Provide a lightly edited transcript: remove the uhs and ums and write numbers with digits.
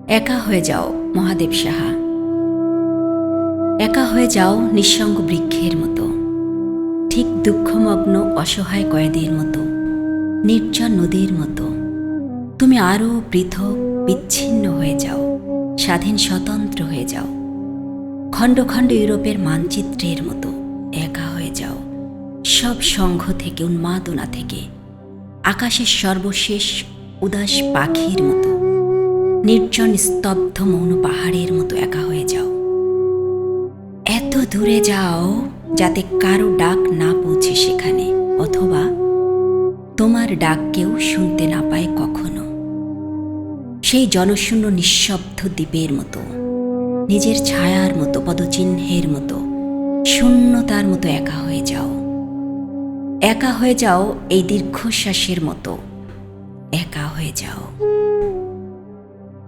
একা হয়ে যাও মহাদেব সাহা। একা হয়ে যাও নিঃসঙ্গ বৃক্ষের মতো, ঠিক দুঃখমগ্ন অসহায় কয়েদির মতো, নির্জন নদীর মতো। তুমি আরও পৃথক বিচ্ছিন্ন হয়ে যাও, স্বাধীন স্বতন্ত্র হয়ে যাও, খণ্ড খণ্ড ইউরোপের মানচিত্রের মতো একা হয়ে যাও। সব সংঘ থেকে, উন্মাদনা থেকে, আকাশের সর্বশেষ উদাস পাখির মতো, নির্জন স্তব্ধ মৌন পাহাড়ের মতো একা হয়ে যাও। এত দূরে যাও যাতে কারো ডাক না পৌঁছে সেখানে, অথবা তোমার ডাক কেউ শুনতে না পায় কখনো। সেই জনশূন্য নিঃশব্দ দ্বীপের মতো, নিজের ছায়ার মতো, পদচিহ্নের মতো, শূন্যতার মতো একা হয়ে যাও। একা হয়ে যাও এই দীর্ঘশ্বাসের মতো, একা হয়ে যাও।